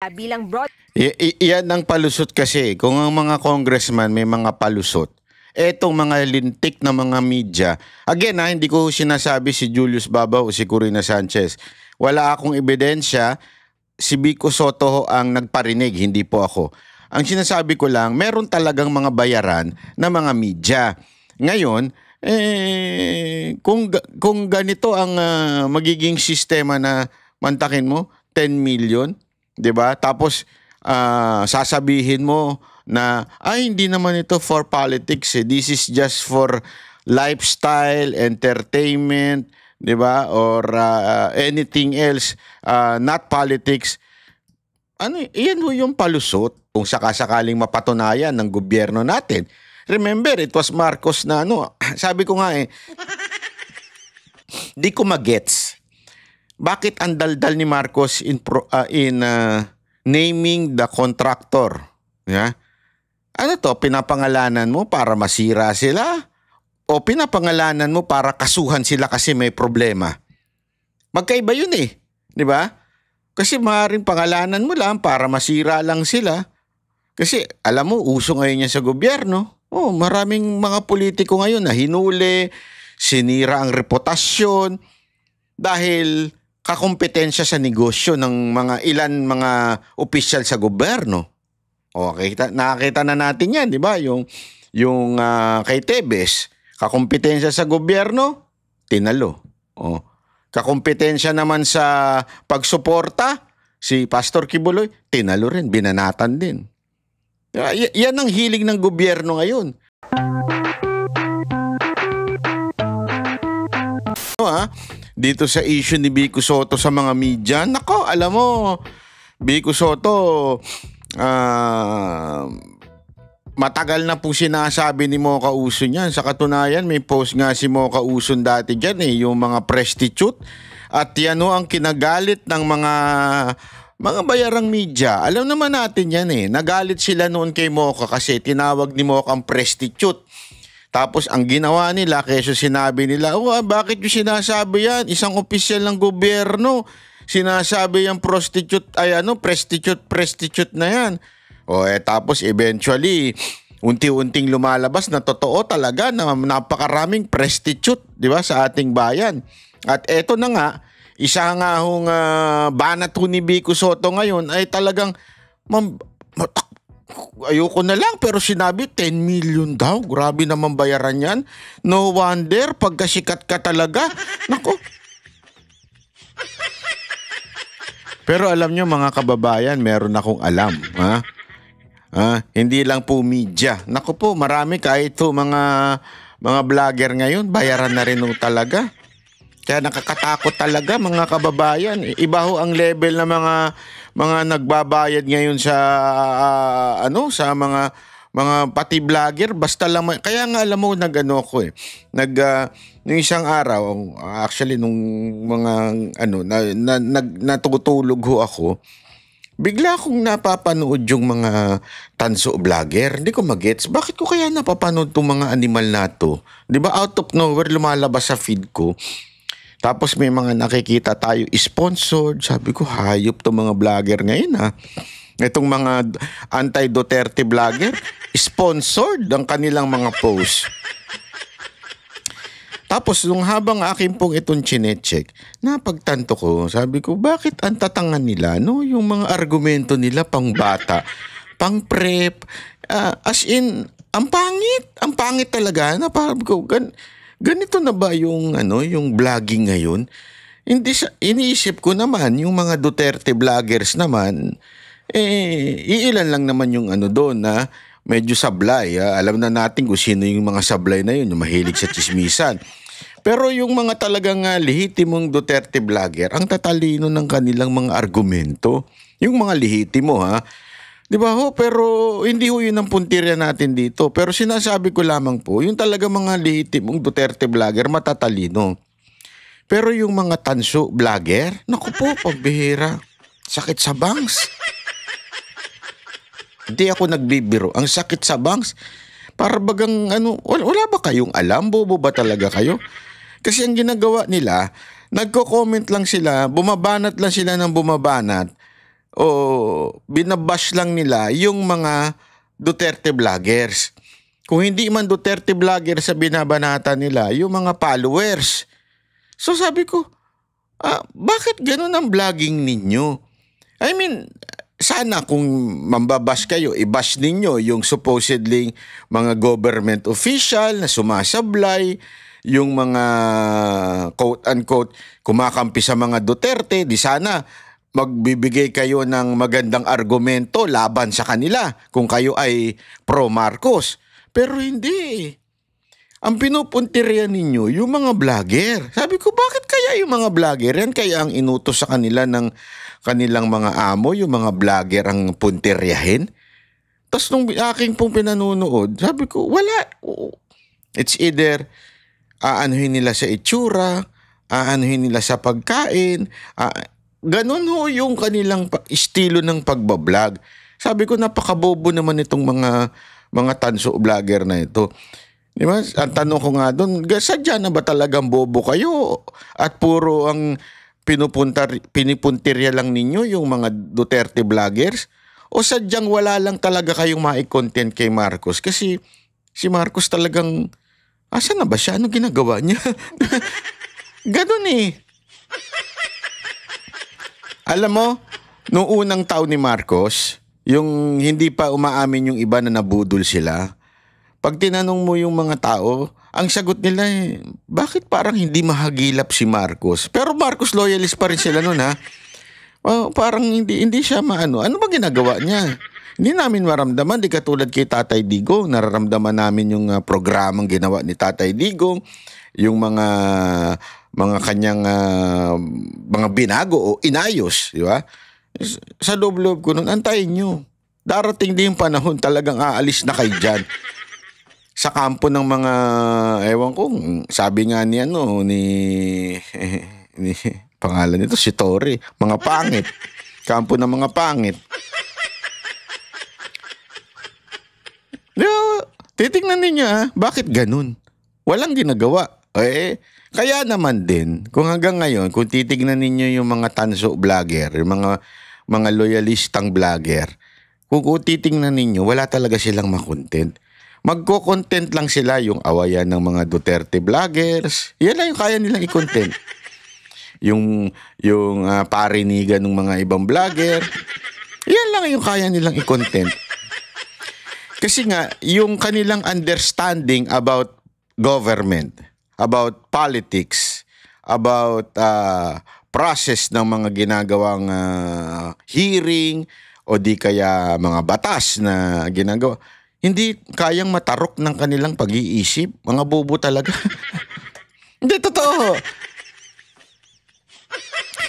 bilang broad. Yan ang palusot kasi. Kung ang mga congressman may mga palusot, etong mga lintik na mga media, again hindi ko sinasabi si Julius Babaw o si Corina Sanchez. Wala akong ebidensya, si Vico Soto ang nagparinig, hindi po ako. Ang sinasabi ko lang, meron talagang mga bayaran na mga media. Ngayon, kung ganito ang magiging sistema na mantakin mo, 10 million, 'di ba? Tapos sasabihin mo na hindi naman ito for politics, this is just for lifestyle, entertainment, 'di ba? Or anything else, not politics. Iyan ho yung palusot kung sakasakaling mapatunayan ng gobyerno natin. Remember, it was Marcos na sabi ko nga di ko magets. Bakit ang daldal ni Marcos in naming the contractor? Yeah? Pinapangalanan mo para masira sila? O pinapangalanan mo para kasuhan sila kasi may problema? Magkaiba yun di ba? Kasi maaaring pangalanan mo lang para masira lang sila. Kasi alam mo, uso ngayon yan sa gobyerno. Maraming mga politiko ngayon na hinuli, sinira ang reputasyon dahil kakompetensya sa negosyo ng mga opisyal sa gobyerno. Nakakita na natin yan, di ba? Yung kay Tebes, kakompetensya sa gobyerno, tinalo. Kakompetensya naman sa pagsuporta, si Pastor Kibuloy, tinalo rin, binanatan din. Yan ang hilig ng gobyerno ngayon. Dito sa issue ni Vico Soto sa mga media, nako, alam mo, Vico Soto, matagal na po sinasabi ni Mocha Uson yan. Sa katunayan, may post nga si Mocha Uson dati dyan yung mga prostitute. At yan ang kinagalit ng mga bayarang media. Alam naman natin yan Nagalit sila noon kay Mocha kasi tinawag ni Mocha ang prostitute. Tapos ang ginawa nila, keso sinabi nila, bakit yung sinasabi yan? Isang opisyal ng gobyerno. Sinasabi yung prostitute na yan. Tapos eventually, unti-unting lumalabas na totoo talaga na napakaraming prostitute, di ba, sa ating bayan. At eto na nga, isa nga hong banat ni Vico Soto ngayon ay talagang ayoko na lang pero sinabi 10 million daw. Grabe naman bayaran yan. No wonder pagkasikat ka talaga. Nako. Pero alam nyo mga kababayan, meron akong alam. Hindi lang po media. Naku po, marami kahit mga vlogger ngayon, bayaran na rin talaga. Kaya nakakatakot talaga mga kababayan. Iba ho ang level na mga nagbabayad ngayon sa sa mga pati vlogger, basta lang kaya nga alam mo nung isang araw, actually nung mga natutulog ho ako, bigla akong napapanood yung mga tanso vlogger. Hindi ko magets. Bakit ko kaya napapanood tong mga animal na to? Di ba out of nowhere lumalabas sa feed ko? Tapos may mga nakikita tayo sponsored. Sabi ko, hayop to mga vlogger ngayon Itong mga anti-Duterte vlogger, sponsored ang kanilang mga post. Tapos nung habang akin pong itong chinecheck, napagtanto ko, sabi ko, bakit ang tatangan nila, yung mga argumento nila pang bata, pang prep, as in, ang pangit talaga, parang ko, ganito na ba yung vlogging ngayon? Iniisip ko naman, yung mga Duterte vloggers naman, iilan lang naman yung doon na medyo sablay. Alam na natin kung sino yung mga sablay na yun, yung mahilig sa chismisan. Pero yung mga talagang lehitimong Duterte vlogger, ang tatalino ng kanilang mga argumento. Yung mga lehitimo Di ba ho? Pero hindi ho yun ang puntirya natin dito. Pero sinasabi ko lamang po, yung talagang mga lehitimong Duterte vlogger, matatalino. Pero yung mga tanso vlogger, naku po, pagbihira. Sakit sa bangs. Hindi ako nagbibiro. Ang sakit sa bangs, para bagang wala ba kayong alam? Bobo ba talaga kayo? Kasi ang ginagawa nila, nagko-comment lang sila, bumabanat lang sila ng bumabanat o binabash lang nila yung mga Duterte vloggers. Kung hindi man Duterte vloggers sa binabanata nila, yung mga followers. So sabi ko, bakit ganun ang vlogging ninyo? I mean, sana kung mambabash kayo, i-bash ninyo yung supposedly mga government official na sumasablay, yung mga quote-unquote kumakampi sa mga Duterte, di sana magbibigay kayo ng magandang argumento laban sa kanila kung kayo ay pro-Marcos. Pero hindi. Ang pinupuntirya ninyo, yung mga vlogger. Sabi ko, bakit kaya yung mga vlogger yan? Kaya ang inutos sa kanila ng kanilang mga amo, yung mga vlogger ang puntiryahin? Tapos nung aking pong pinanunood, sabi ko, wala. It's either aanuhin nila sa itsura, aanuhin nila sa pagkain, ganun ho yung kanilang estilo ng pagbablog. Sabi ko, napakabobo naman itong mga tanso vlogger na ito. Di ba? Ang tanong ko nga doon, sadya na ba talagang bobo kayo? At puro ang pinipuntirya lang ninyo yung mga Duterte vloggers? O sadyang wala lang talaga kayong mai-content kay Marcos? Kasi si Marcos talagang, asan na ba siya? Ano ginagawa niya? Ganun eh. Alam mo, noong unang taon ni Marcos, yung hindi pa umaamin yung iba na nabudol sila, pag tinanong mo yung mga tao, ang sagot nila bakit parang hindi mahagilap si Marcos? Pero Marcos loyalist pa rin sila nun ha. Parang hindi siya maano. Ano ba ginagawa niya? Hindi namin maramdaman, di katulad kay Tatay Digong. Nararamdaman namin yung programang ginawa ni Tatay Digong, yung mga kanyang mga binago o inayos, di ba? Sa loob-loob ko nun, antayin nyo. Darating din yung panahon talagang aalis na kayo dyan. Sa kampo ng mga, ewan ko, sabi nga ni pangalan nito, si Tory, mga pangit. Kampo ng mga pangit. Titingnan ninyo bakit ganun? Walang ginagawa. Kaya naman din, kung hanggang ngayon, kung titignan ninyo yung mga tanso vlogger, yung mga loyalistang vlogger, kung titingnan ninyo, wala talaga silang makontent. Magko-content lang sila yung awayan ng mga Duterte vloggers. Yan lang yung kaya nilang i-content. Yung parinigan ng mga ibang vlogger. Yan lang yung kaya nilang i-content. Kasi nga, yung kanilang understanding about government, about politics, about process ng mga ginagawang hearing o di kaya mga batas na ginagawa, hindi kayang matarok ng kanilang pag-iisip. Mga bobo talaga. Hindi, totoo.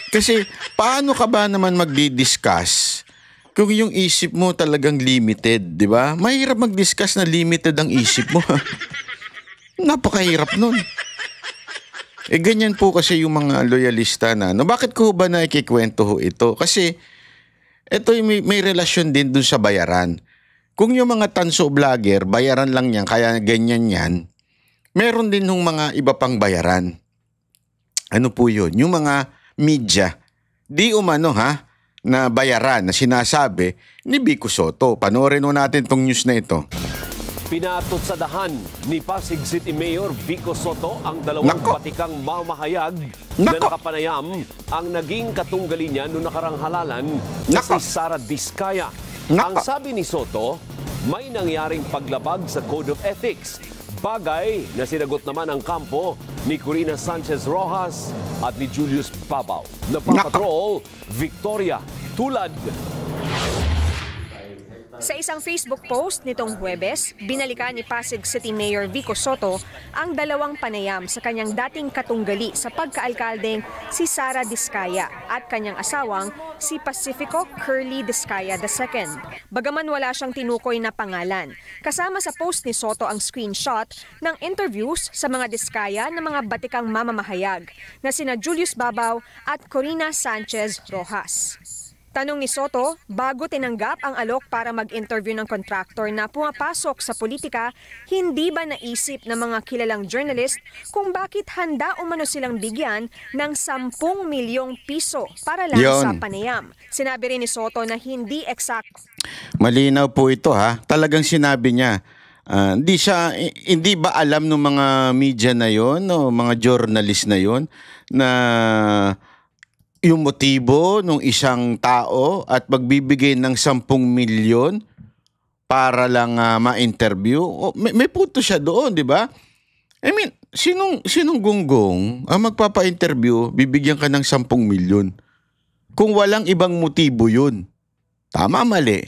Kasi paano ka ba naman magdi-discuss kung yung isip mo talagang limited, di ba? Mahirap mag-discuss na limited ang isip mo. Napakahirap nun. Ganyan po kasi yung mga loyalista na. Bakit ko ba na ikikwento ho ito? Kasi ito may relasyon din dun sa bayaran. Kung yung mga tanso vlogger, bayaran lang yan, kaya ganyan yan, meron din ng mga iba pang bayaran. Ano po yun? Yung mga media, di umano na bayaran na sinasabi ni Vico Sotto. Panoorin mo natin tong news na ito. Pinatutsadahan ni Pasig City Mayor Vico Sotto ang dalawang batikang mamahayag na nakapanayam ang naging katunggali niya noong nakarang halalan na si Sara Diskaya. Ang sabi ni Sotto, may nangyaring paglabag sa Code of Ethics. Bagay na sinagot naman ang kampo ni Corina Sanchez Rojas at ni Julius Babaw. Napapatrol, Victoria Tulad. Sa isang Facebook post nitong Huwebes, binalikan ni Pasig City Mayor Vico Sotto ang dalawang panayam sa kanyang dating katunggali sa pagkaalkaldeng si Sara Diskaya at kanyang asawang si Pacifico Curly Diskaya II. Bagaman wala siyang tinukoy na pangalan, kasama sa post ni Sotto ang screenshot ng interviews sa mga Diskaya ng mga batikang mamamahayag na sina Julius Babaw at Corina Sanchez Rojas. Tanong ni Soto, bago tinanggap ang alok para mag-interview ng contractor na pumapasok sa politika, hindi ba naisip ng mga kilalang journalist kung bakit handa umano silang bigyan ng 10 milyong piso para lang sa panayam? Sinabi rin ni Soto na hindi eksakto. Malinaw po ito ha. Talagang sinabi niya. Hindi ba alam ng mga media na yon o mga journalist na yon na yung motibo ng isang tao at magbibigay ng 10 milyon para lang ma-interview? May punto siya doon, di ba? I mean, sinong gunggong ang magpapa-interview, bibigyan ka ng 10 milyon? Kung walang ibang motibo yun. Tama, mali.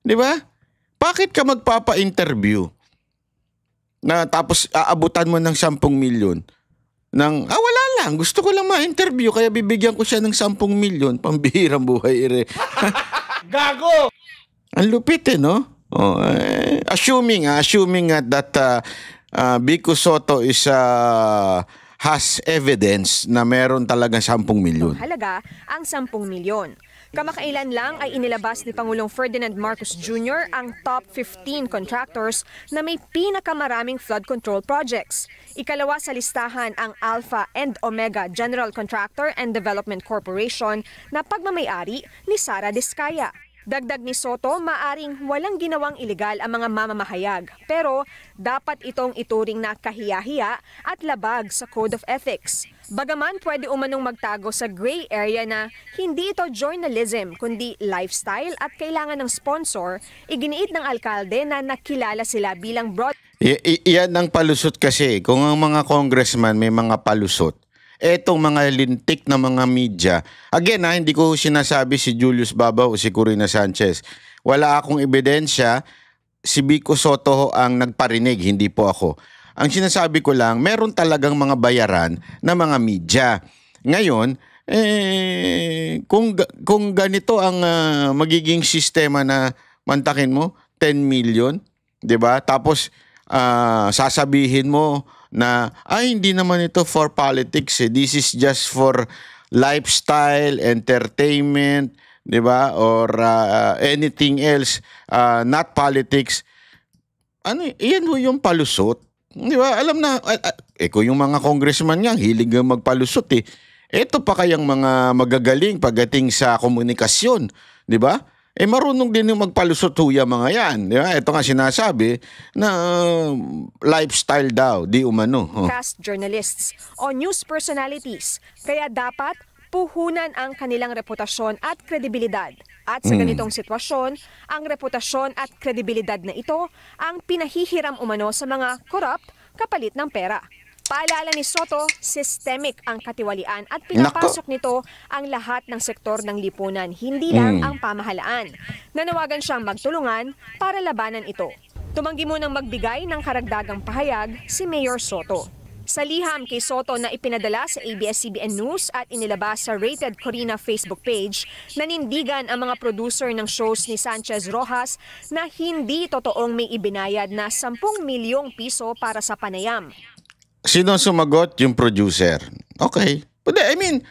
Di ba? Bakit ka magpapa-interview na tapos aabutan mo ng 10 milyon? Wala lang. Gusto ko lang ma-interview kaya bibigyan ko siya ng 10 milyon. Pambihirang buhay. Gago! Ang lupit no? Assuming that Vico Soto has evidence na meron talaga 10 milyon. Halaga ang 10 milyon. Kamakailan lang ay inilabas ni Pangulong Ferdinand Marcos Jr. ang top 15 contractors na may pinakamaraming flood control projects. Ikalawa sa listahan ang Alpha and Omega General Contractor and Development Corporation na pagmamayari ni Sara Diskaya. Dagdag ni Soto, maaring walang ginawang ilegal ang mga mamamahayag, pero dapat itong ituring na kahiya-hiya at labag sa Code of Ethics. Bagaman pwede umanong magtago sa gray area na hindi ito journalism kundi lifestyle at kailangan ng sponsor, iginiit ng alkalde na nakilala sila bilang broad. Yan ang palusot kasi. Kung ang mga congressman may mga palusot, etong mga lintik na mga media, again hindi ko sinasabi si Julius Babaw o si Corina Sanchez. Wala akong ebidensya, si Vico Soto ang nagparinig, hindi po ako. Ang sinasabi ko lang, meron talagang mga bayaran na mga media. Ngayon, kung ganito ang magiging sistema na mantakin mo, 10 million, 'di ba? Tapos sasabihin mo na hindi naman ito for politics, this is just for lifestyle, entertainment, 'di ba? Or anything else, not politics. Iyan ho yung palusot. 'Di ba? Alam na kung yung mga congressman nga hilig magpalusot Ito pa kayang mga magagaling pagdating sa komunikasyon, 'di ba? Marunong din yung magpalusot huya mga yan. Di ba? Ito nga sinasabi na lifestyle daw, di umano. Cast journalists o news personalities. Kaya dapat puhunan ang kanilang reputasyon at kredibilidad. At sa ganitong sitwasyon, ang reputasyon at kredibilidad na ito ang pinahihiram umano sa mga corrupt kapalit ng pera. Paalala ni Soto, systemic ang katiwalian at pinapasok nito ang lahat ng sektor ng lipunan, hindi lang ang pamahalaan. Nanawagan siyang magtulungan para labanan ito. Tumanggi munang magbigay ng karagdagang pahayag si Mayor Soto. Sa liham kay Soto na ipinadala sa ABS-CBN News at inilabas sa Rated Corina Facebook page, nanindigan ang mga producer ng shows ni Sanchez Rojas na hindi totoong may ibinayad na 10 milyong piso para sa panayam. Sino sumagot? Yung producer. Okay. But I mean,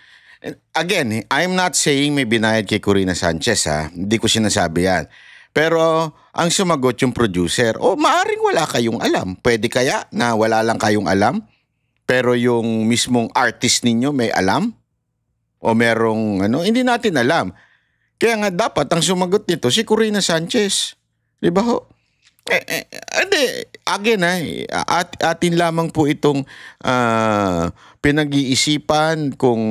again, I'm not saying may binayad kay Corina Sanchez Hindi ko sinasabi yan. Pero ang sumagot yung producer, maaring wala kayong alam. Pwede kaya na wala lang kayong alam? Pero yung mismong artist ninyo may alam? O merong hindi natin alam. Kaya nga dapat ang sumagot nito si Corina Sanchez. Di ba ho? Again, atin lamang po itong pinag-iisipan kung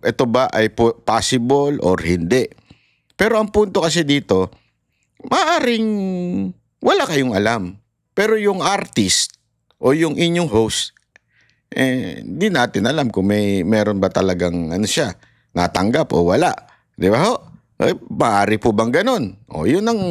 ito ba ay possible or hindi. Pero ang punto kasi dito, maaring wala kayong alam. Pero yung artist o yung inyong host, hindi natin alam kung meron ba talagang siya, natanggap o wala. Di ba ho? Maaari po bang ganun? O, yun ang,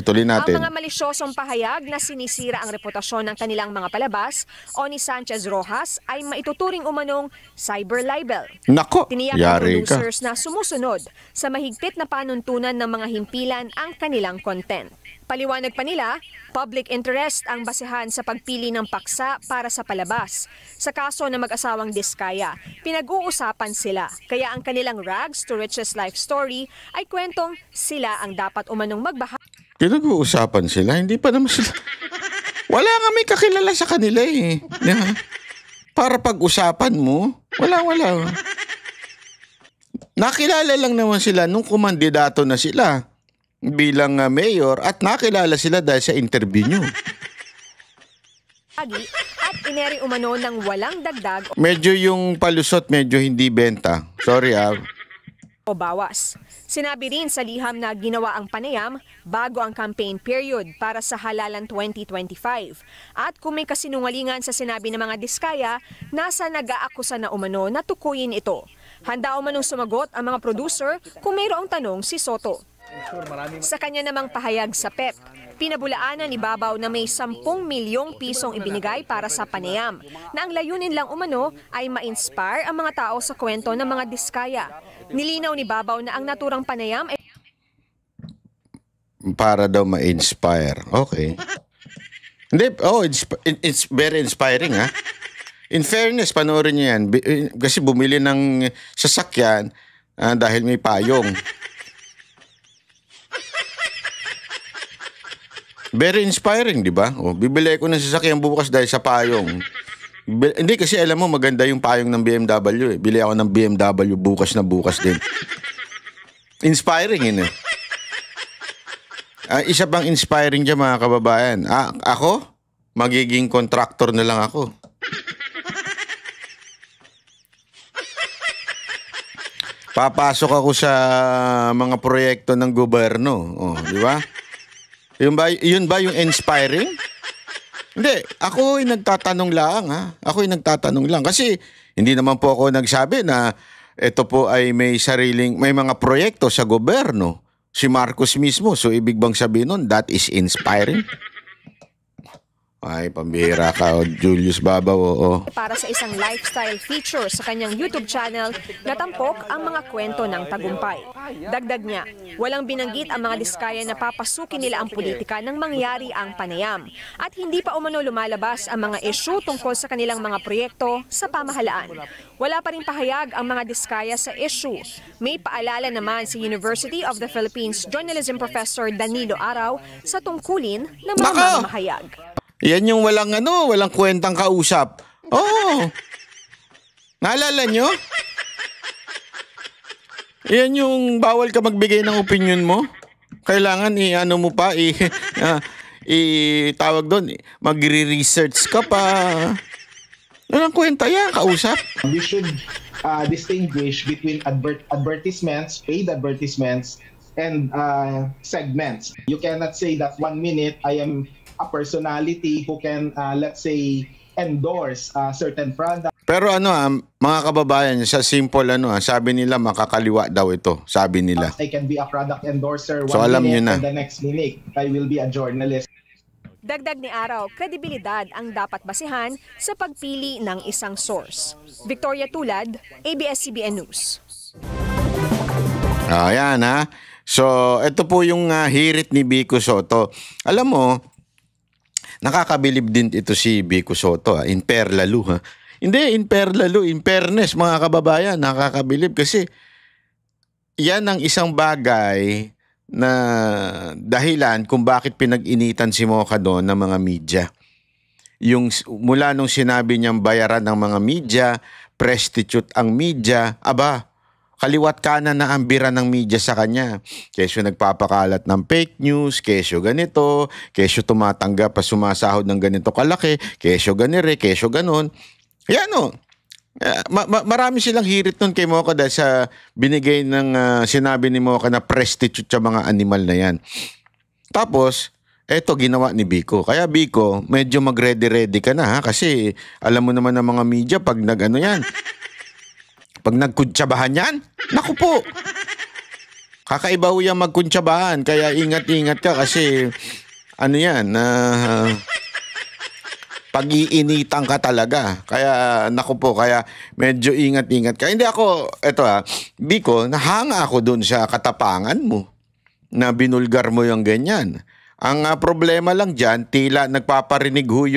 tuloy natin. Ang mga malisyosong pahayag na sinisira ang reputasyon ng kanilang mga palabas o ni Sanchez Rojas ay maituturing umanong cyber libel. Nako, Tiniyak ng yari ka. producers na sumusunod sa mahigpit na panuntunan ng mga himpilan ang kanilang content. Paliwanag pa nila, public interest ang basehan sa pagpili ng paksa para sa palabas. Sa kaso ng mag-asawang Diskaya, pinag-uusapan sila. Kaya ang kanilang rags to riches life story ay kwentong sila ang dapat umanong magbahagi. Pinag-uusapan sila, hindi pa naman sila. Wala nga may kakilala sa kanila eh. Para pag-usapan mo, wala. Nakilala lang naman sila nung kumandidato na sila bilang mayor at nakilala sila dahil sa interview nyo. At ineri umano ng walang dagdag Medyo yung palusot, medyo hindi benta. Sorry o bawas. Sinabi rin sa liham na ginawa ang panayam bago ang campaign period para sa halalan 2025. At kung may kasinungalingan sa sinabi ng mga Diskaya, nasa nag-aakusa na umano na tukuyin ito. Handa umanong sumagot ang mga producer kung mayroong tanong si Soto. Sa kanya namang pahayag sa PEP, pinabulaanan ni Babaw na may 10 milyong pisong ibinigay para sa panayam, na ang layunin lang umano ay ma-inspire ang mga tao sa kwento ng mga Diskaya. Nilinaw ni Babaw na ang naturang panayam ay para daw ma-inspire. Okay. Hindi, it's very inspiring ha. In fairness, panoorin niyo yan. Kasi bumili ng sasakyan dahil may payong. Very inspiring, di ba? Bibili ko ng sasakyan bukas dahil sa payong. Hindi kasi alam mo maganda yung payong ng BMW eh. Bili ako ng BMW bukas na bukas din. Inspiring yun eh. Isa pang inspiring dyan mga kababayan. Ako? Magiging contractor na lang ako. Papasok ako sa mga proyekto ng gobyerno. Di ba? Yun ba yung inspiring? Hindi, ako ay nagtatanong lang ha. Ako ay nagtatanong lang kasi hindi naman po ako nagsabi na ito po ay may mga proyekto sa gobyerno. Si Marcos mismo, so ibig bang sabihin nun, that is inspiring? Ay, pambihira ka, Julius Babaw, para sa isang lifestyle feature sa kanyang YouTube channel na tampok ang mga kwento ng tagumpay. Dagdag niya, walang binanggit ang mga Diskaya na papasukin nila ang politika nang mangyari ang panayam. At hindi pa umano lumalabas ang mga issue tungkol sa kanilang mga proyekto sa pamahalaan. Wala pa rin pahayag ang mga Diskaya sa issue. May paalala naman si University of the Philippines Journalism Professor Danilo Araw sa tungkulin ng mga mamahayag. Yan yung walang kwentang kausap. Naalala nyo? Yan yung bawal ka magbigay ng opinion mo. Kailangan mo pa, tawag doon, magre-research ka pa. Walang kwenta yan, kausap. We should distinguish between advertisements, paid advertisements, and segments. You cannot say that 1 minute I am a personality who can, let's say, endorse certain product. Pero mga kababayan, sa simple sabi nila makakaliwa daw ito, sabi nila. I can be a product endorser so, one alam minute na. and the next minute I will be a journalist. Dagdag ni Araw, kredibilidad ang dapat basihan sa pagpili ng isang source. Victoria Tulad, ABS-CBN News. Ayan ha. So, ito po yung hirit ni Vico Soto. Alam mo, nakakabilib din ito si Vico Soto in perlalu ha. Hindi, in perlalu, in fairness mga kababayan, nakakabilib kasi yan ang isang bagay na dahilan kung bakit pinag-initan si Mocha doon ng mga media. Yung mula nung sinabi niyang bayaran ng mga media, prostitute ang media, kaliwat kanan na ambiran ng media sa kanya. Kesyo nagpapakalat ng fake news, kesyo ganito, kesyo tumatanggap pa sumasahod ng ganito kalaki, kesyo ganire, kesyo ganon. Yan marami silang hirit nun kay Mocha dahil sa binigay ng sinabi ni Mocha na prostitute sa mga animal na yan. Tapos, eto ginawa ni Vico. Kaya Vico, medyo mag-ready-ready ka na ha, kasi alam mo naman ng mga media pag yan. Pag nagkutsabahan yan, naku po. Kakaiba ho yan magkuntsabahan. Kaya ingat-ingat ka kasi ano yan, pag-iinitan ka talaga. Kaya, naku po, kaya medyo ingat-ingat ka. Hindi ako, Biko, nahanga ako dun sa katapangan mo na binulgar mo yung ganyan. Ang problema lang dyan, tila nagpaparinig ho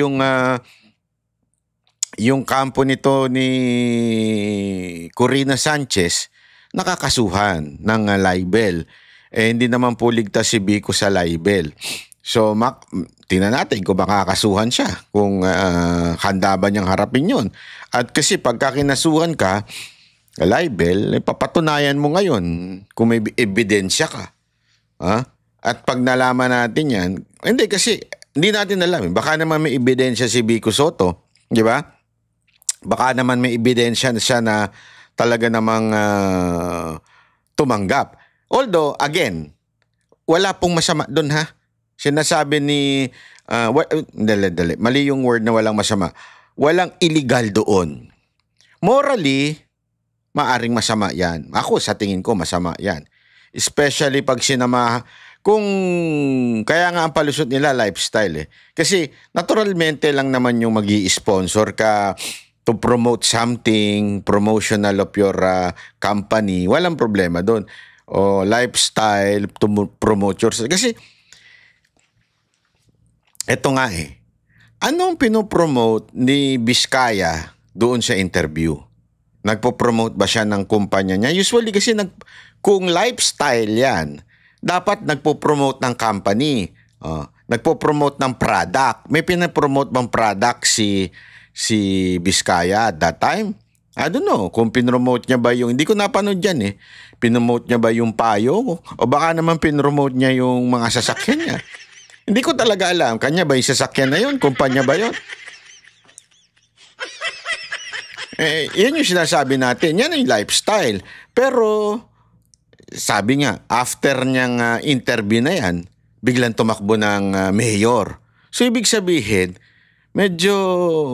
yung kampo nito ni Corina Sanchez, nakakasuhan ng libel. Hindi naman po ligtas si Biko sa libel. So, tingnan natin kung makakasuhan siya, kung handa ba niyang harapin yun. At kasi pagka kinasuhan ka, libel, papatunayan mo ngayon kung may ebidensya ka. At pag nalaman natin yan, hindi kasi, hindi natin alam. Baka naman may ebidensya si Vico Sotto, di ba? Baka naman may ebidensya siya na talaga namang tumanggap. Although, again, wala pong masama doon ha. Sinasabi ni, mali yung word na walang masama. Walang illegal doon. Morally, maaring masama yan. Ako, sa tingin ko, masama yan. Especially pag kung, kaya nga ang palusot nila, lifestyle eh. Kasi, naturalmente lang naman yung magi-sponsor ka to promote something, promotional of your company. Walang problema doon. O lifestyle, to promote yourself. Kasi, eto nga eh. Anong pinopromote ni Vizcaya doon sa interview? Nagpo-promote ba siya ng kumpanya niya? Usually kasi kung lifestyle yan, dapat nagpo-promote ng company. Nagpo-promote ng product. May pinapromote bang product si Vizcaya at that time? I don't know kung pinromote niya ba yung, hindi ko napanood yan eh. Pinromote niya ba yung payo? O baka naman pinromote niya yung mga sasakyan niya. Hindi ko talaga alam. Kanya ba yung sasakyan na yun? Kumpanya ba yun? Yan yung sinasabi natin. Yan yung lifestyle. Pero, sabi nga, after niyang interview na yan, biglang tumakbo ng mayor. So, ibig sabihin, medyo,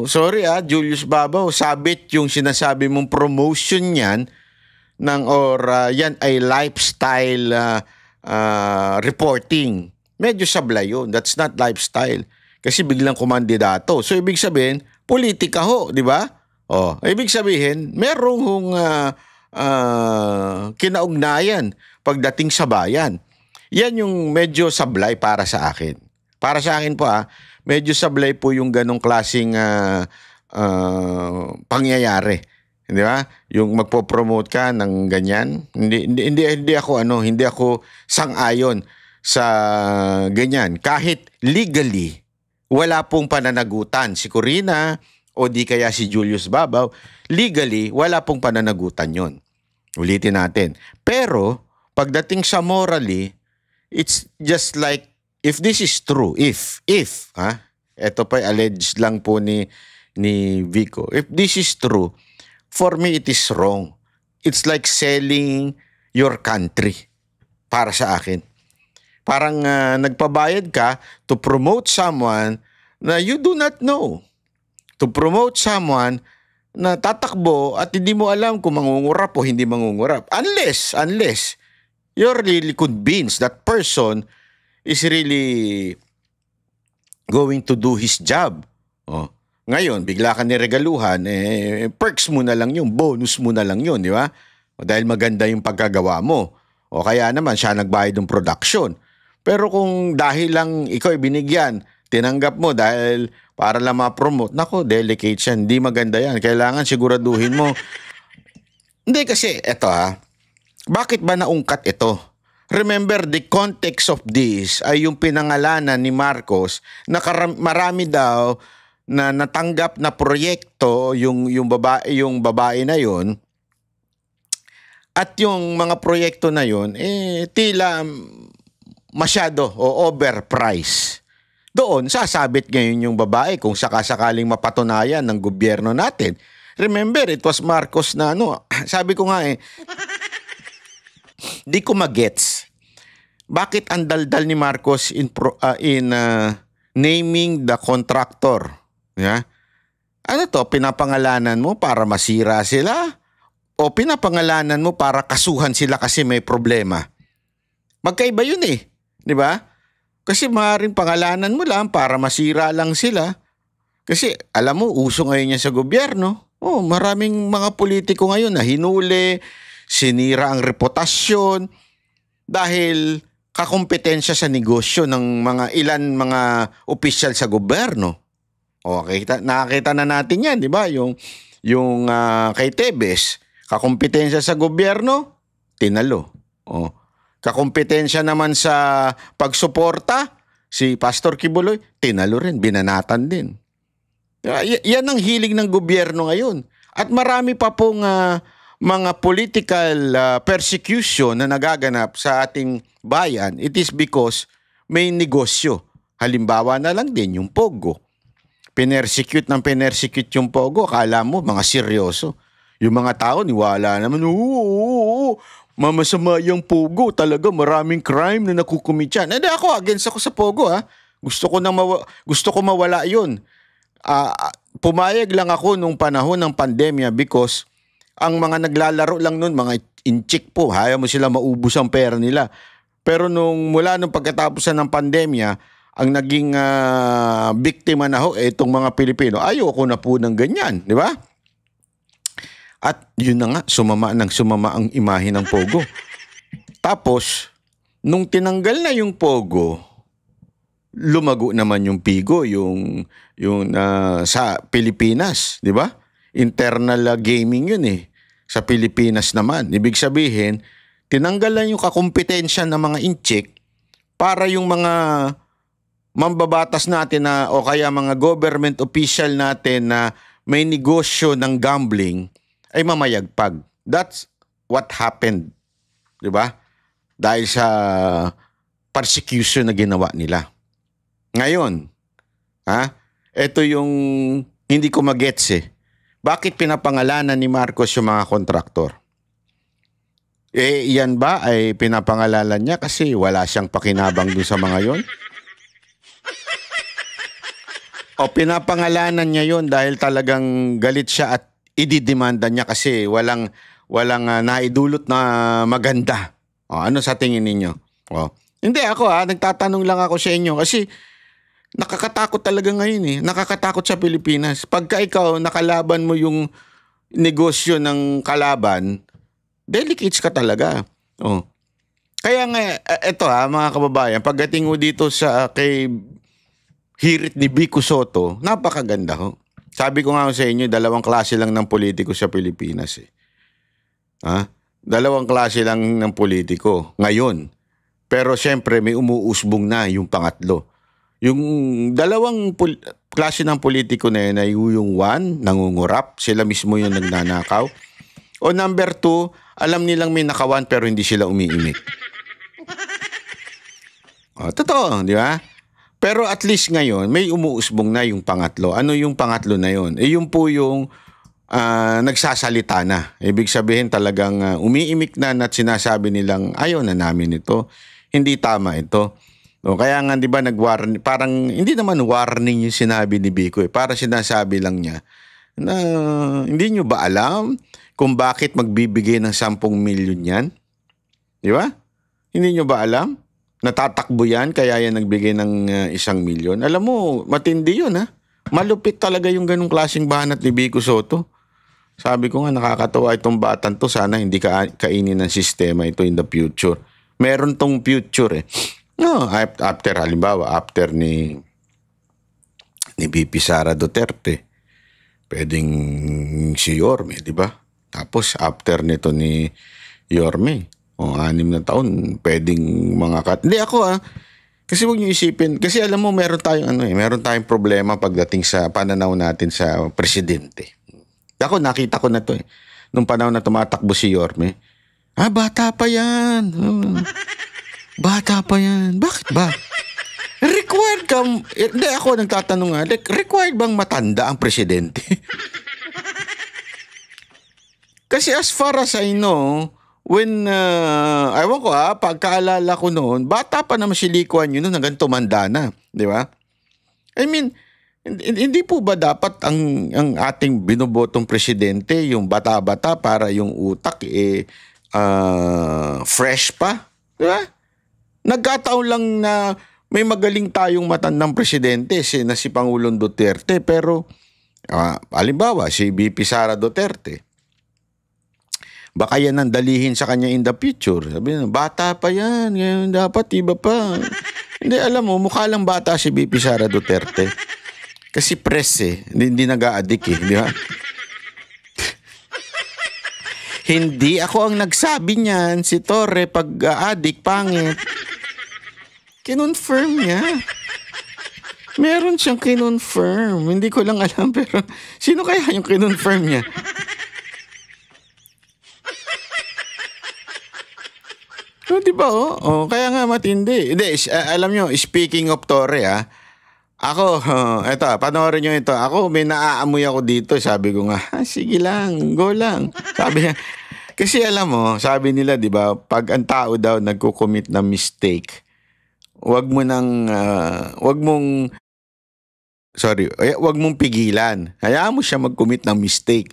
sorry Julius Babaw, sabit yung sinasabi mong promotion niyan yan ay lifestyle reporting. Medyo sablay yun. That's not lifestyle. Kasi biglang kumandidato. So, ibig sabihin, politika ho, di ba? Ibig sabihin, merong kinaugnayan pagdating sa bayan. Yan yung medyo sablay para sa akin. Para sa akin po medyo sablay po yung ganong klaseng pangyayari. Di ba? Yung magpo-promote ka ng ganyan. Hindi ako sang-ayon sa ganyan. Kahit legally, wala pong pananagutan si Corina o di kaya si Julius Babaw. Legally, wala pong pananagutan yon. Ulitin natin. Pero, pagdating sa morally, it's just like, if this is true, ito pa alleged lang po ni Vico. If this is true, for me, it is wrong. It's like selling your country para sa akin. Parang nagpabayad ka to promote someone na you do not know. To promote someone na tatakbo at hindi mo alam kung mangungurap o hindi mangungurap. Unless you're really convinced that person is really going to do his job. Ngayon, bigla ka niregaluhan, perks mo na lang yun, bonus mo na lang yun, di ba? Dahil maganda yung pagkagawa mo. O kaya naman siya nagbayad ng production. Pero kung dahil lang ikaw binigyan, tinanggap mo dahil para lang ma-promote, nako, delicate yan. Hindi maganda yan. Kailangan siguraduhin mo. Hindi kasi, bakit ba naungkat ito? Remember, the context of this ay yung pinangalanan ni Marcos na marami daw na natanggap na proyekto yung babae na yon. At yung mga proyekto na yon, tila masyado o overpriced. Doon, sasabit ngayon yung babae kung sakasakaling mapatunayan ng gobyerno natin. Remember, it was Marcos na sabi ko nga di ko magets. Bakit ang daldal ni Marcos in naming the contractor? Yeah? Pinapangalanan mo para masira sila? O pinapangalanan mo para kasuhan sila kasi may problema? Magkaiba yun eh. Di ba? Kasi maaaring pangalanan mo lang para masira lang sila. Kasi alam mo, uso ngayon yan sa gobyerno. Oh, maraming mga politiko ngayon na hinuli, sinira ang reputasyon dahil kakompetensya sa negosyo ng mga opisyal sa gobyerno. Okay, nakakita na natin yan, di ba? Yung kay Tebes, kakompetensya sa gobyerno, tinalo. Oh. Kakompetensya naman sa pagsuporta, si Pastor Kibuloy, tinalo rin, binanatan din. Yan ang hilig ng gobyerno ngayon. At marami pa pong mga political persecution na nagaganap sa ating bayan. It is because may negosyo. Halimbawa na lang din yung Pogo. Pinersecute yung Pogo. Akala mo, mga seryoso. Yung mga tao, niwala naman, mamasama yung Pogo. Talaga, maraming crime na nakukumit yan. Hindi ako, against ako sa Pogo ha. Gusto ko mawala yun. Pumayag lang ako nung panahon ng pandemya because ang mga naglalaro lang nun, mga inchik po, ayaw mo sila maubos ang pera nila. Pero mula nung pagkatapos ng pandemya, ang naging biktima na ho, itong mga Pilipino, ayoko na po ng ganyan, di ba? At yun na nga, sumama ang imahe ng Pogo. Tapos, nung tinanggal na yung Pogo, lumago naman yung Pigo, yung sa Pilipinas, di ba? Internal gaming yun eh. Sa Pilipinas naman. Ibig sabihin, tinanggal lang yung kakompetensya ng mga inchik para yung mga mambabatas natin o kaya mga government official natin na may negosyo ng gambling ay mamayagpag. That's what happened. Di ba? Dahil sa persecution na ginawa nila. Ngayon, ito yung hindi ko magets eh. Bakit pinapangalanan ni Marcos yung mga kontraktor? Yan ba ay pinapangalanan niya kasi wala siyang pakinabang dun sa mga yon? O pinapangalanan niya yon dahil talagang galit siya at ididemanda niya kasi walang naidulot na maganda? O, ano sa tingin ninyo? O, hindi ako nagtatanong lang ako sa inyo kasi nakakatakot talaga ngayon eh. Nakakatakot sa Pilipinas. Pagka ikaw nakalaban mo yung negosyo ng kalaban, delicates ka talaga. Oh. Kaya nga, eto mga kababayan, pagdating mo dito kay hirit ni Vico Sotto, napakaganda ho. Sabi ko nga sa inyo, 2 klase lang ng politiko sa Pilipinas eh. 2 klase lang ng politiko ngayon. Pero syempre may umuusbong na yung pangatlo. Yung 2 klase ng politiko na yun ay yung 1, nangungurap, sila mismo yung nagnanakaw. O number 2, alam nilang may nakawan pero hindi sila umiimik. Totoo, di ba? Pero at least ngayon, may umuusbong na yung pangatlo. Ano yung pangatlo na yun? Yung po yung nagsasalita na. Ibig sabihin talagang umiimik na at sinasabi nilang ayaw na namin ito. Hindi tama ito. O, kaya nga 'di ba nag-warning, parang hindi naman warning yung sinabi ni Vico para sinasabi lang niya na hindi nyo ba alam kung bakit magbibigay ng 10 milyon yan? 'Di ba? Hindi nyo ba alam? Natatakbo yan kaya yan nagbigay ng 1 milyon. Alam mo, matindi yun Malupit talaga yung ganung klaseng banat ni Vico Sotto. Sabi ko nga nakakatawa itong batang to, sana hindi kainin ng sistema ito in the future. Meron tong future eh. No, after halimbawa, after ni VP Sara Duterte, pwedeng si Yorme, di ba? Tapos after nito ni Yorme, 6 na taon, pwedeng mga Hindi ako kasi huwag niyo isipin, kasi alam mo meron tayong problema pagdating sa pananaw natin sa presidente. Ako nakita ko na to nung panahon na tumatakbo si Yorme. Bata pa yan. Bata pa yan. Bakit ba? Required hindi ako nagtatanong required bang matanda ang presidente? Kasi as far as I know, when, ewan ko pagkaalala ko noon, bata pa naman si Lee Kuan Yew noon hanggang tumanda na. Di ba? I mean, hindi po ba dapat ang ating binobotong presidente, yung bata-bata para yung utak fresh pa? Di ba? Nagkataon lang na may magaling tayong matandang presidente na si Pangulong Duterte, pero halimbawa si VP Sara Duterte, baka yan ang dalihin sa kanya in the future. Sabi niya, bata pa yan, ngayon dapat iba pa. Hindi, alam mo, mukha lang bata si VP Sara Duterte. Kasi press hindi nag-a-addict di ba? Hindi ako ang nagsabi niyan, si Torre, pag-addict, pangit. Kinonfirm niya. Meron siyang kinonfirm. Hindi ko lang alam, pero sino kaya yung kinonfirm niya? Di ba, kaya nga matindi. Hindi, alam nyo, speaking of Torre, ako, eto, panoorin nyo ito. Ako, may naaamoy ako dito. Sabi ko nga, sige lang, go lang. Sabi niya, kasi alam mo, sabi nila, di ba, pag ang tao daw nagko-commit ng mistake, wag mong pigilan. Hayaan mo siya mag-commit ng mistake.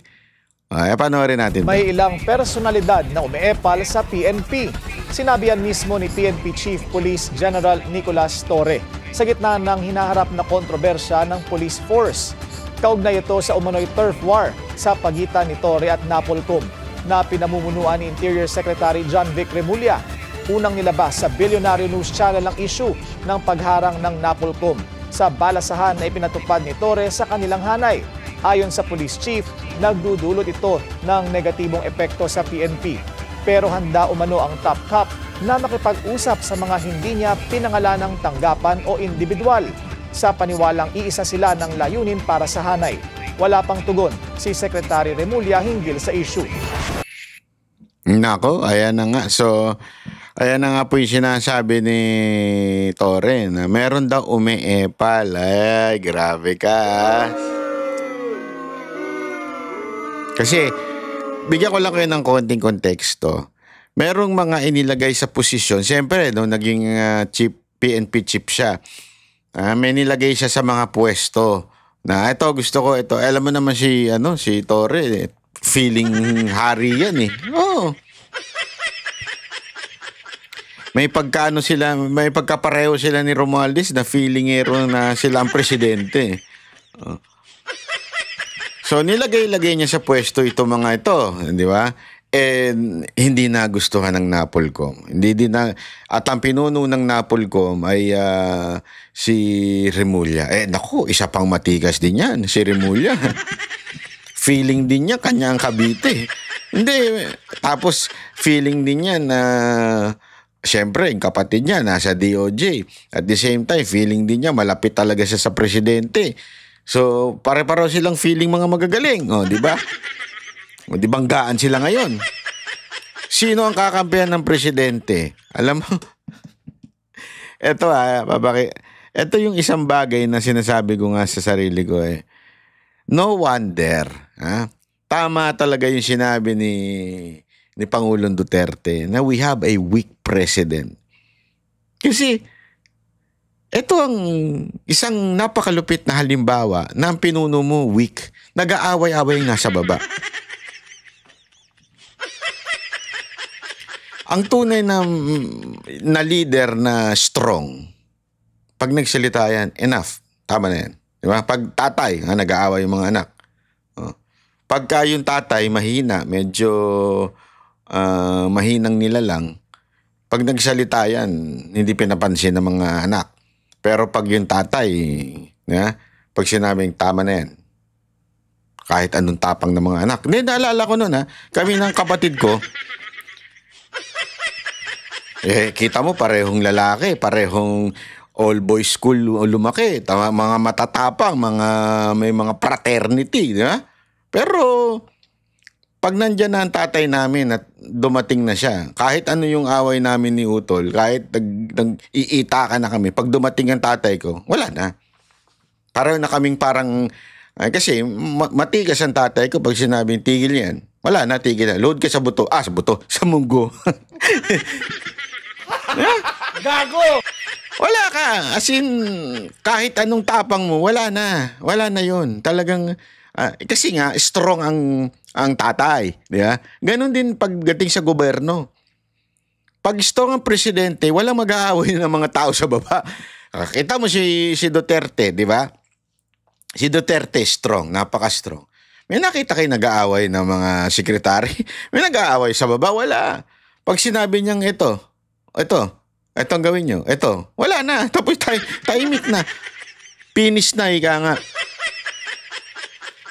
Panoorin natin. May ilang personalidad na umeepal sa PNP. Sinabi yan mismo ni PNP Chief Police General Nicolas Torre sa gitna ng hinaharap na kontrobersya ng police force. Kaugnay ito sa umano'y turf war sa pagitan ni Torre at Napolcom na pinamumunuan ni Interior Secretary John Vic Remulla. Unang nilabas sa Billionaire News Channel ang issue ng pagharang ng Napolcom sa balasahan na ipinatupad ni Torre sa kanilang hanay. Ayon sa police chief, nagdudulot ito ng negatibong epekto sa PNP. Pero handa umano ang top cop na makipag-usap sa mga hindi niya pinangalanang tanggapan o individual. Sa paniwalang iisa sila ng layunin para sa hanay. Wala pang tugon si Secretary Remulla hinggil sa issue. Nako, ayan na nga. So, ayan na nga po yung sinasabi ni Torre na meron daw umeepal. Ay, grabe ka. Kasi, bigyan ko lang kayo ng konting konteksto. Merong mga inilagay sa posisyon. Siyempre, nung naging PNP chief siya, may nilagay siya sa mga pwesto. Na ito, gusto ko ito. Alam mo naman si Torre, feeling hari yan May pagkapareho sila ni Romualdez na feelingero na sila ang presidente. So nilagay niya sa pwesto mga ito, di ba? Hindi nagustuhan ng Napolcom. At ang pinuno ng Napolcom ay si Remulla. Naku, isa pang matigas din yan, si Remulla. Feeling din niya kanya ang Cavite. Hindi, tapos feeling din niya na siyempre, yung kapatid niya nasa DOJ. At the same time, feeling din niya malapit talaga siya sa presidente. So, pare-pareho silang feeling mga magagaling. Di ba? Di banggaan sila ngayon. Sino ang kakampihan ng presidente? Alam mo? Ito ito yung isang bagay na sinasabi ko nga sa sarili ko No wonder. Tama talaga yung sinabi ni Pangulong Duterte na we have a weak president. Kasi ito ang isang napakalupit na halimbawa na ang pinuno mo weak, nag-aaway-away nga sa baba. Ang tunay na leader na strong, pag nagsalita yan, enough. Tama na yan. Diba? Pag tatay, nag-aaway yung mga anak. Pagka yung tatay mahina, medyo mahinang nila lang, pag nagsalita yan, hindi pinapansin ng mga anak. Pero pag yung tatay, pag sinabing tama na yan, kahit anong tapang ng mga anak. Hindi, naalala ko nun kami ng kapatid ko, kita mo parehong lalaki, parehong all boys school lumaki, mga matatapang, may mga fraternity, di ba? Pero pag nandyan na ang tatay namin at dumating na siya, kahit ano yung away namin ni Utol, kahit nag-iita na kami, pag dumating ang tatay ko, wala na. Pareho na kaming kasi matigas ang tatay ko pag sinabing tigil yan. Wala na, tigil na. Load ka sa buto. Sa buto. Sa munggo. Gago! Wala ka. As in, kahit anong tapang mo, wala na. Wala na yun. Talagang, kasi nga, strong ang tatay. Di ba? Ganon din pagdating sa gobyerno. Pag strong ang presidente, walang mag-aaway ng mga tao sa baba. Kita mo si Duterte, di ba? Si Duterte strong, napaka-strong. May nakita kayo nag-aaway ng mga sekretary? May nag-aaway sa baba? Wala. Pag sinabi niyang ito ang gawin nyo, ito, wala na. Tapos tahimik na. Finish na, ika nga.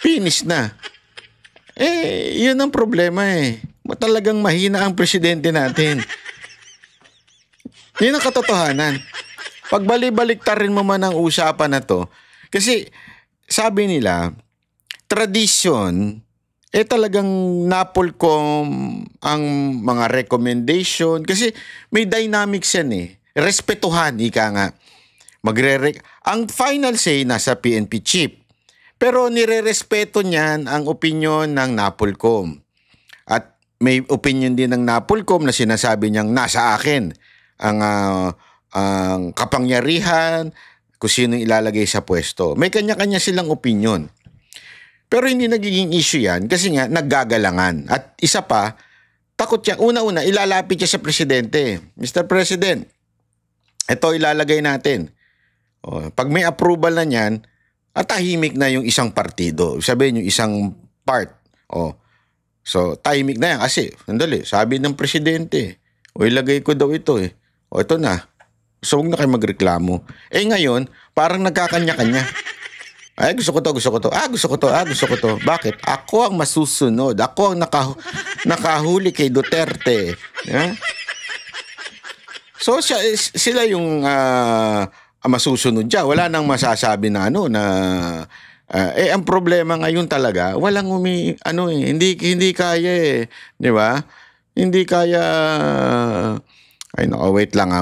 Finish na. Yun ang problema eh. Talagang mahina ang presidente natin. Yun ang katotohanan. Pagbalik-baliktarin mo man ang usapan na to, kasi sabi nila, tradisyon, talagang napolcom ang mga recommendation. Kasi may dynamics yan eh. Respetuhan, ika nga. Ang final say nasa PNP chief. Pero nire-respeto niyan ang opinion ng Napolcom. At may opinion din ng Napolcom na sinasabi niyang nasa akin ang kapangyarihan, kung sino ilalagay sa pwesto. May kanya-kanya silang opinion. Pero hindi nagiging issue yan kasi nga naggagalangan. At isa pa, takot siya. Una-una, ilalapit siya sa presidente. Mr. President, ito ilalagay natin. Pag may approval na niyan, at tahimik na yung isang partido. Sabihin yung isang part. So, tahimik na yan. Kasi, sandali, sabi ng presidente, ilagay ko daw ito eh. Ito na. So, huwag na kayo magreklamo. Ngayon, parang nagkakanya-kanya. Gusto ko to. Gusto ko to. Bakit? Ako ang masusunod. Ako ang nakahuli kay Duterte. Yeah? So, sila yung masusunod siya. Wala nang masasabi na ang problema ngayon talaga, walang hindi kaya eh. Di ba? Hindi kaya. Ay nako, wait lang.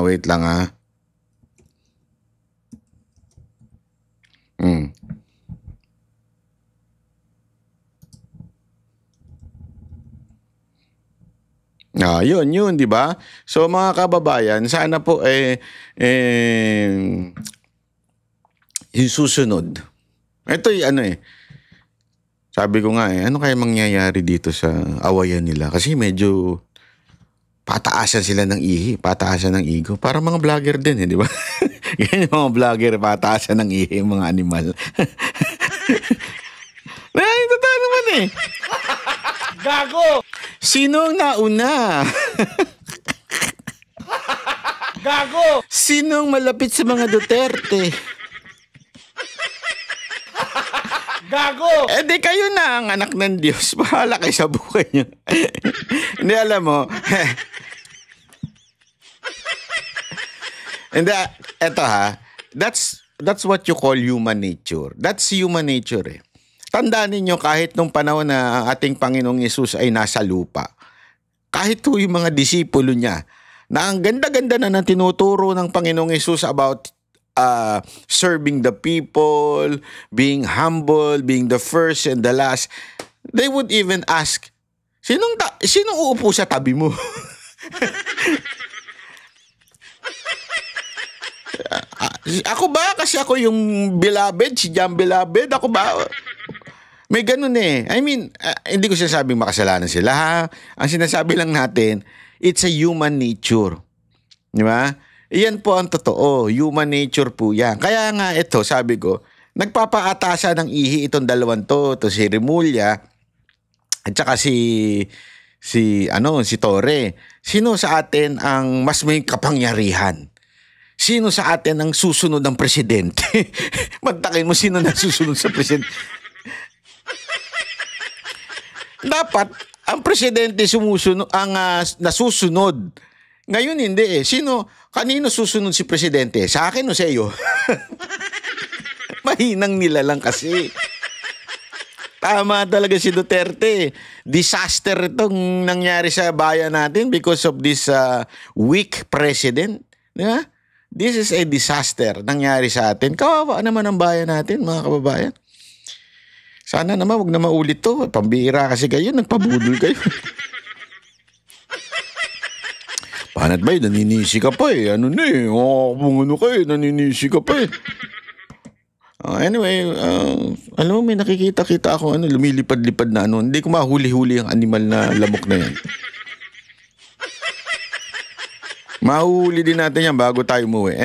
Yun, di ba? So mga kababayan, sana po yung susunod. Ito sabi ko nga ano kaya mangyayari dito sa awayan nila? Kasi medyo pataasan sila ng ihi, pataasan ng ego. Para mga vlogger din di ba? Yan yung mga vlogger, pataasan ng ihi, mga animal. Totoo naman eh. Gago! Sino ang nauna? Gago! Sinong malapit sa mga Duterte? Gago! Di kayo na ang anak ng Diyos. Bahala kayo sa buhay nyo. Hindi, alam mo. And eto that's what you call human nature. That's human nature eh. Tandaan ninyo kahit nung panahon na ang ating Panginoong Yesus ay nasa lupa, kahit yung mga disipulo niya, na ang ganda-ganda na tinuturo ng Panginoong Yesus about serving the people, being humble, being the first and the last, they would even ask, sinong uupo sa tabi mo? Ako ba? Kasi ako yung beloved, si John Beloved. Ako ba? May ganun eh. I mean, hindi ko sinasabing makasalanan sila ha. Ang sinasabi lang natin, it's a human nature. Di ba? Iyan po ang totoo. Human nature po yan. Kaya nga ito, sabi ko, nagpapaatasa ng ihi itong dalawang to si Remulla at saka si Torre. Sino sa atin ang mas may kapangyarihan? Sino sa atin ang susunod ng presidente? Magtakin mo sino na susunod sa presidente. Dapat ang presidente nasusunod. Ngayon hindi eh. Kanino susunod si presidente? Sa akin o sa iyo? Mahinang nila lang kasi. Tama talaga si Duterte. Disaster itong nangyari sa bayan natin because of this weak president. Diba? This is a disaster nangyari sa atin. Kawawa naman ang bayan natin, mga kababayan. Sana naman wag na maulit to. Pambira kasi kayo, nagpabudol kayo. Panat ba naninisi ka pa eh. Naninisi ka pa eh. Anyway, alam mo, may nakikita-kita ako, lumilipad-lipad na Hindi ko mahuli-huli ang animal na lamok na yan. Mahuhuli din natin yan bago tayo umuwi.